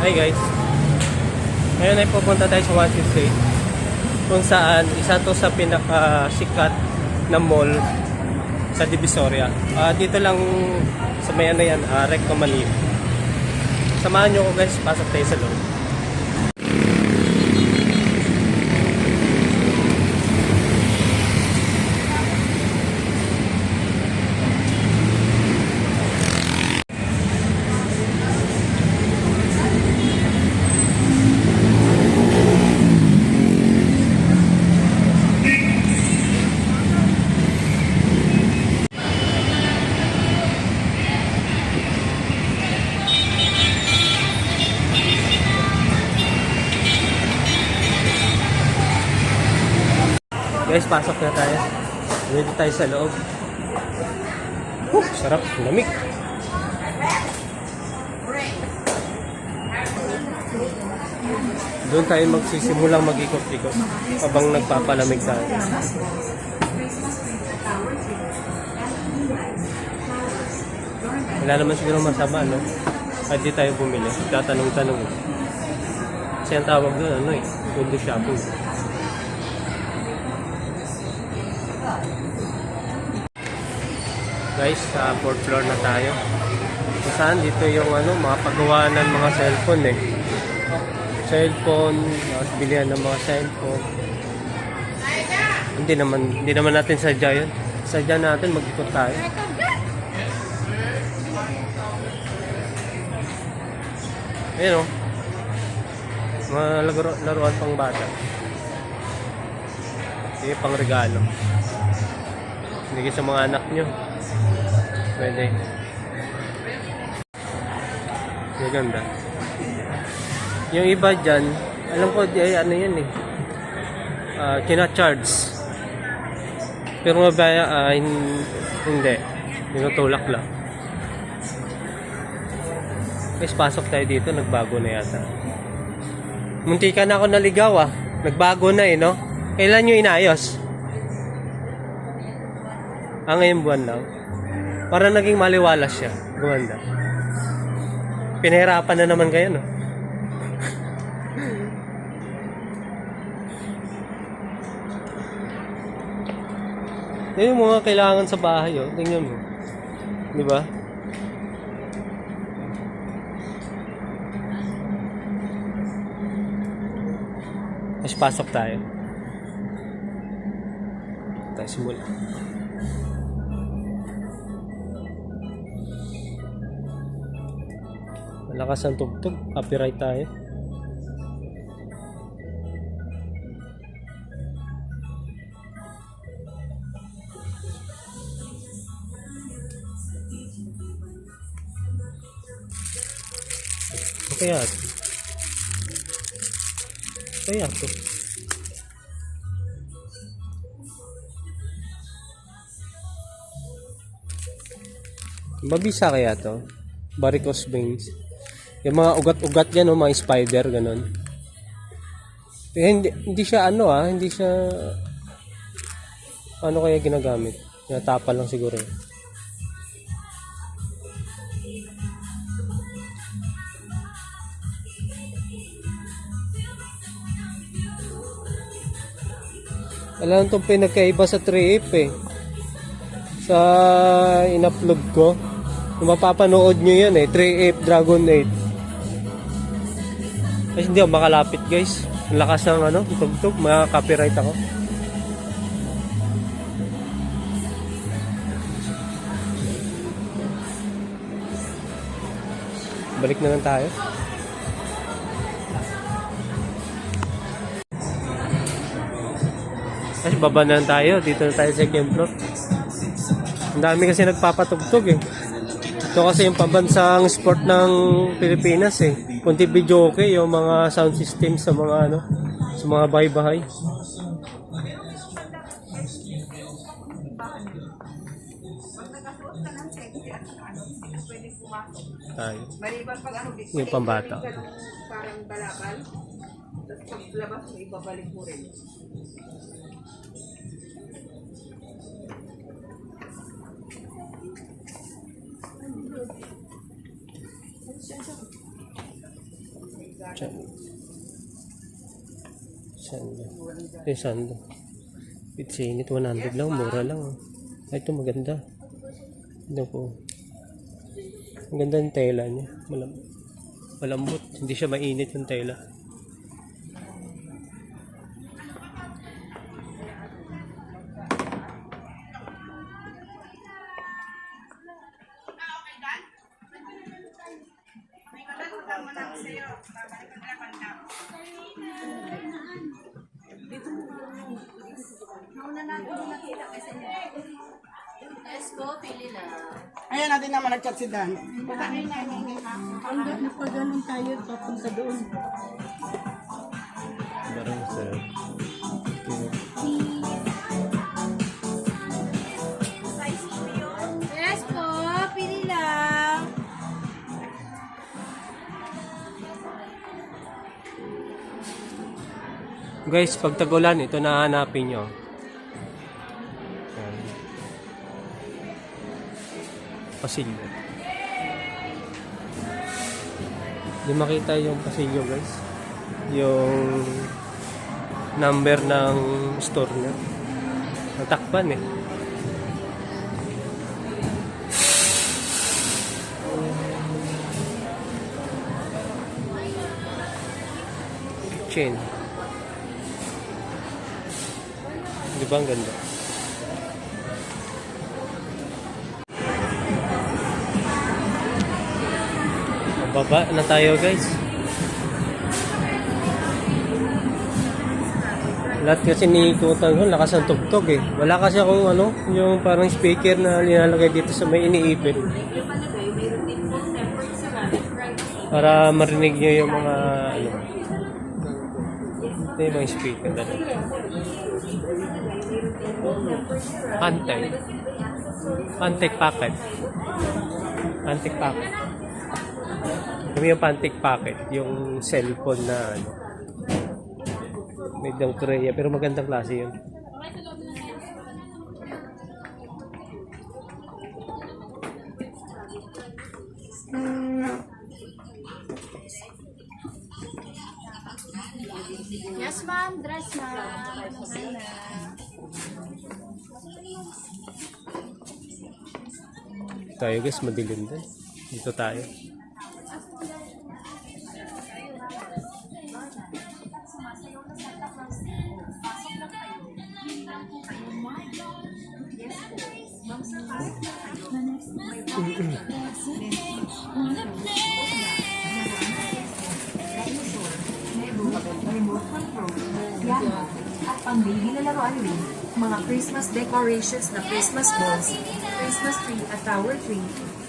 Hi guys, ngayon ay pupunta tayo sa 168 kung saan isa to sa pinakasikat na mall sa Divisoria. Dito lang sa may ano yan, Recto Manila. Samahan nyo ko guys, pasok tayo sa loob. Guys, pasok na tayo. Ready tayo sa loob. Sarap, lamig. Doon tayo magsisimulang mag-ikot-ikot habang nagpapalamig tayo. Wala naman siguro masama, no? Kahit di tayo bumili. Tatanong-tanong. Kasi ang tawag doon, window shopping. Guys, sa 4th floor na tayo. Kung saan dito yung mga paggawa ng mga cellphone Cellphone, bilihan ng mga cellphone. Hindi naman natin sadya yun. Sadya natin mag-ikot tayo. Ayun mga laruan pang bata. Sige, pang regalo. Hindi sa mga anak nyo. Pwede. Maganda. Yung iba dyan, alam ko ano yan kina-charge. Pero mabaya, hindi. Tinutulak lang. Guys, pasok tayo dito. Nagbago na yata. Munti ka na ako naligaw Nagbago na no? Kailan nyo inayos? Ngayong buwan lang. Para naging maliwalas siya. Gumanda. Pinahirapan na naman kayo, no? Yan yung mga kailangan sa bahay, Tingnan mo. Di ba? Mas pasok tayo. Tayo simula. Malakas ang tugtog, copyright tayo. Kaya to. Mabisa kaya to? Varicose veins. Yung mga ugat-ugat yan, mga spider, ganun. Hindi siya hindi siya kaya ginagamit. Natapal lang siguro. Alam itong pinagkaiba sa 3AP sa in-upload ko. Kung mapapanood nyo yan 3AP Dragon 8. Kasi hindi ako makalapit guys. Ang lakas ng tugtog, maka-copyright ako. Balik na lang tayo. Kasi baba na lang tayo. Dito na tayo sa second floor. Ang dami kasi nagpapatugtog Ito kasi yung pambansang sport ng Pilipinas Kunti video yung mga sound system sa mga sa mga bahay-bahay. Tayo. Yung pambata. Parang balakal. Tapos paglabas mo, ibabalik mo rin. Sando. Sando. Pitsinit, 100 lang. Mura lang. Ay, ito maganda. Ito po. Ang ganda ng tela niya. Malambot. Hindi siya mainit yung tela. Let's go, pili na. Ayan natin naman nag-chat si Dan. Hanggang napaganon tayo, papunta doon. Barang sir. Yes po, pili lang. Guys, pag tagulan, ito na hanapin nyo. Ayan. Pasilyo. Hindi makita yung pasilyo, guys. Yung number ng store nyo. Natakpan eh. Kitchen. Di ba ang ganda? Baba na tayo, guys. Lahat kasi niikutan ko, lakas ang tugtog eh. Wala kasi akong ano, yung parang speaker na nilalagay dito sa may iniipit. Para marinig nyo yung mga ano. Ito yung mga speaker na lang. Pantek packet. Pantek packet. Kami yung pantek packet, yung cellphone na ano. May dang Korea, pero magandang klase yun. Yes, ma'am. Dress, ma'am. Tayo guys, madilim din. Dito tayo. At pang-baby na laruan rin, mga Christmas decorations na Christmas balls, Christmas tree at tower tree,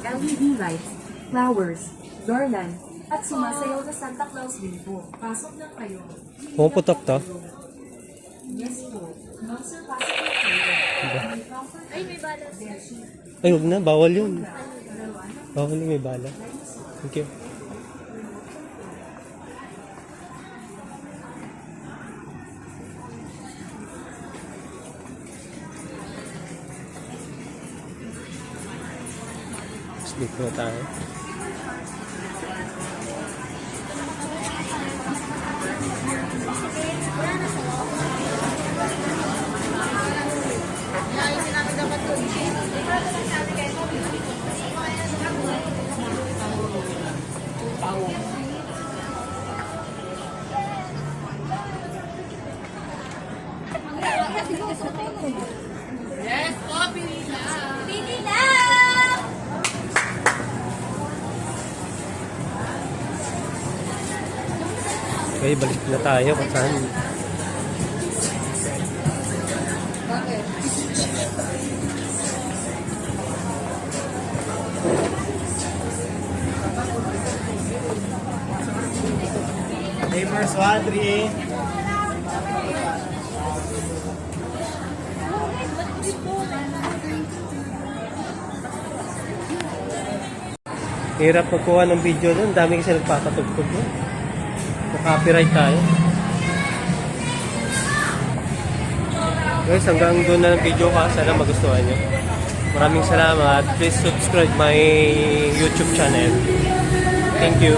LED lights, flowers, garland, at sumasayaw na Santa Claus din po. Pasok na kayo. Pumuputok to. Yes po. Monster, pasok na kayo. Ay, may balas. Ay, huwag na. Bawal yun. Bawal yun, may bala. Thank you. Sleep na tayo. Pili lang! Okay, balik na tayo kung saan. Neighbors 1, 3. Hirap magkuha ng video doon. Dami kasi nagpapatugtog doon. Copyright tayo. Guys, hanggang doon na ng video ka. Sana magustuhan nyo. Maraming salamat. Please subscribe my YouTube channel. Thank you.